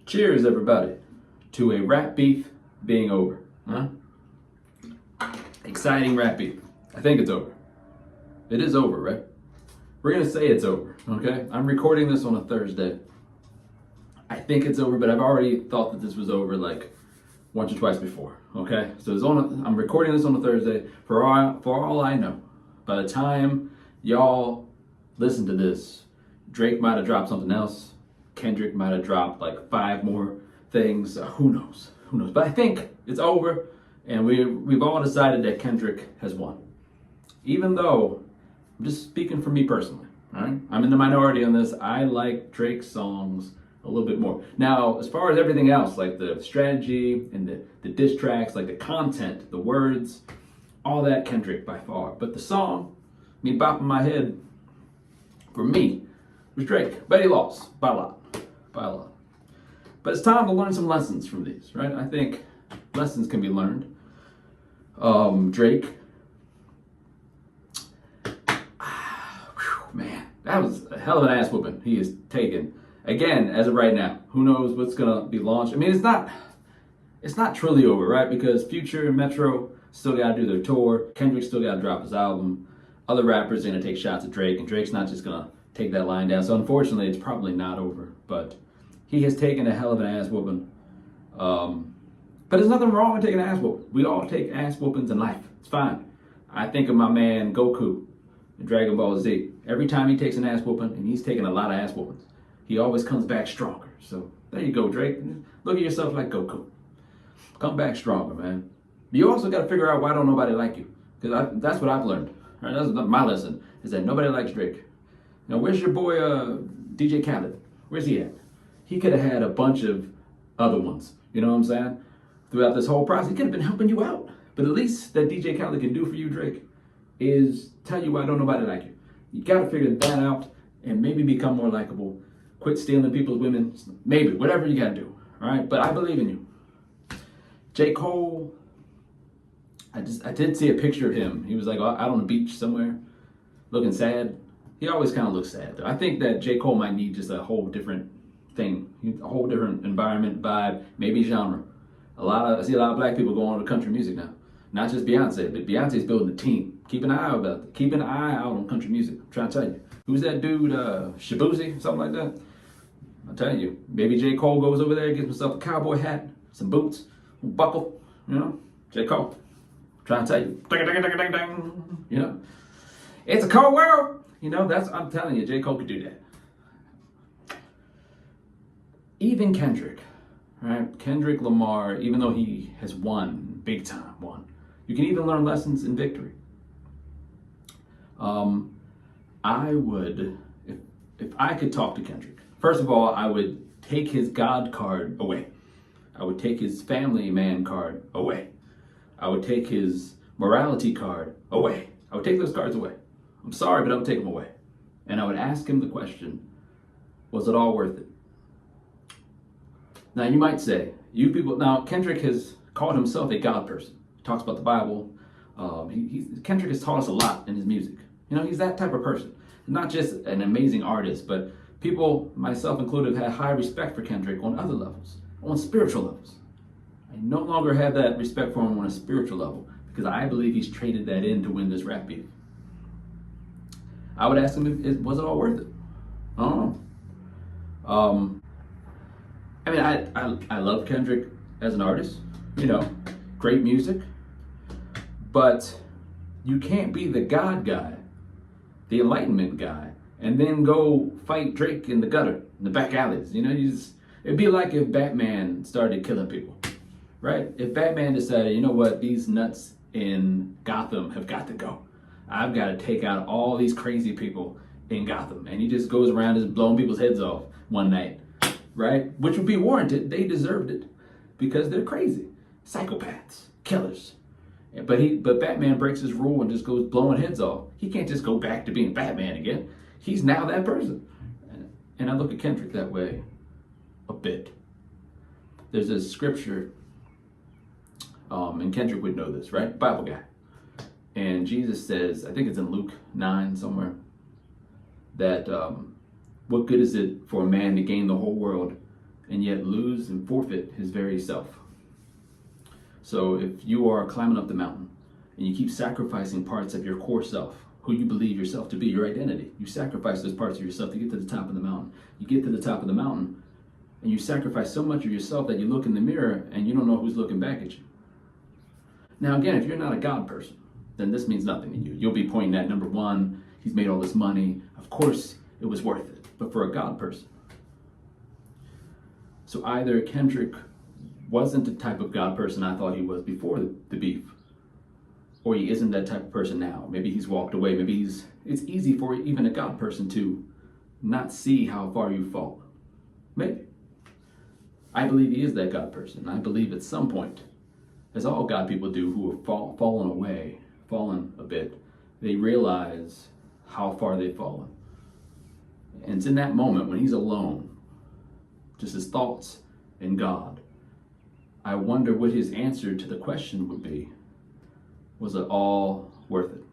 Cheers, everybody, to a rap beef being over. Huh? Exciting rap beef. I think it's over. It is over, right? We're going to say it's over, okay? I'm recording this on a Thursday. I think it's over, but I've already thought that this was over like once or twice before, okay? So I'm recording this on a Thursday. For all I know, by the time y'all listen to this, Drake might have dropped something else. Kendrick might have dropped like 5 more things. Who knows? Who knows? But I think it's over, and we've all decided that Kendrick has won. Even though, I'm just speaking for me personally, all right? I'm in the minority on this. I like Drake's songs a little bit more. Now, as far as everything else, like the strategy and the diss tracks, like the content, the words, all that, Kendrick by far. But the song, me bopping my head, for me, was Drake. But he lost by a lot. But it's time to learn some lessons from these, right? I think lessons can be learned. Drake, man, that was a hell of an ass whooping he is taking. Again, as of right now, who knows what's gonna be launched? I mean, it's not truly over, right? Because Future and Metro still gotta do their tour. Kendrick still gotta drop his album. Other rappers are gonna take shots at Drake, and Drake's not just gonna take that line down. So unfortunately, it's probably not over. But he has taken a hell of an ass whooping. But there's nothing wrong with taking an ass whooping. We all take ass whoopings in life. It's fine. I think of my man Goku in Dragon Ball Z. Every time he takes an ass whooping, and he's taking a lot of ass whoopings, he always comes back stronger. So there you go, Drake. Look at yourself like Goku. Come back stronger, man. You also got to figure out why don't nobody like you. Because that's what I've learned. Right? That's my lesson, is that nobody likes Drake. Now, where's your boy DJ Khaled? Where's he at? He could have had a bunch of other ones. You know what I'm saying? Throughout this whole process, he could have been helping you out. But at least that DJ Khaled can do for you, Drake, is tell you why don't nobody like you. You got to figure that out and maybe become more likable. Quit stealing people's women. Maybe, whatever you got to do. All right? But I believe in you. J. Cole, I did see a picture of him. He was like out on the beach somewhere looking sad. He always kind of looks sad, though. I think that J. Cole might need just a whole different thing, a whole different environment, vibe, maybe genre. I see a lot of black people going on to country music now. Not just Beyonce, but Beyonce's building a team. Keep an eye out on country music. I'm trying to tell you. Who's that dude, Shabuzi, something like that? I'm telling you, maybe J. Cole goes over there, gets himself a cowboy hat, some boots, a buckle, you know? J. Cole. I'm trying to tell you. Ding, ding, ding, ding, ding. You know? It's a cold world. You know, I'm telling you, J. Cole could do that. Even Kendrick, right? Kendrick Lamar, even though he has won, big time won, you can even learn lessons in victory. I would, if I could talk to Kendrick, first of all, I would take his God card away. I would take his family man card away. I would take his morality card away. I would take those cards away. I'm sorry, but I would take them away. And I would ask him the question, was it all worth it? Now, you might say, now Kendrick has called himself a God person. He talks about the Bible. Kendrick has taught us a lot in his music. You know, he's that type of person. Not just an amazing artist, but people, myself included, have had high respect for Kendrick on other levels, on spiritual levels. I no longer have that respect for him on a spiritual level because I believe he's traded that in to win this rap beef. I would ask him, was it all worth it? I don't know. I mean, I love Kendrick as an artist, you know, great music, but you can't be the God guy, the enlightenment guy, and then go fight Drake in the gutter, in the back alleys. You know, it'd be like if Batman started killing people, right? If Batman decided, you know what, these nuts in Gotham have got to go. I've got to take out all these crazy people in Gotham. And he just goes around just blowing people's heads off one night, right? Which would be warranted. They deserved it because they're crazy. Psychopaths, killers. But Batman breaks his rule and just goes blowing heads off. He can't just go back to being Batman again. He's now that person. And I look at Kendrick that way a bit. There's a scripture, and Kendrick would know this, right? Bible guy. And Jesus says, I think it's in Luke 9 somewhere, that what good is it for a man to gain the whole world and yet lose and forfeit his very self. So if you are climbing up the mountain and you keep sacrificing parts of your core self, who you believe yourself to be, your identity, you sacrifice those parts of yourself to get to the top of the mountain. You get to the top of the mountain and you sacrifice so much of yourself that you look in the mirror and you don't know who's looking back at you. Now again, if you're not a God person, then this means nothing to you. You'll be pointing at, number one, he's made all this money. Of course it was worth it. But for a God person. So either Kendrick wasn't the type of God person I thought he was before the beef, or he isn't that type of person now. Maybe he's walked away. Maybe it's easy for even a God person to not see how far you've fallen. Maybe. I believe he is that God person. I believe at some point, as all God people do who have fallen away, fallen a bit, they realize how far they've fallen. And it's in that moment when he's alone, just his thoughts and God, I wonder what his answer to the question would be. Was it all worth it?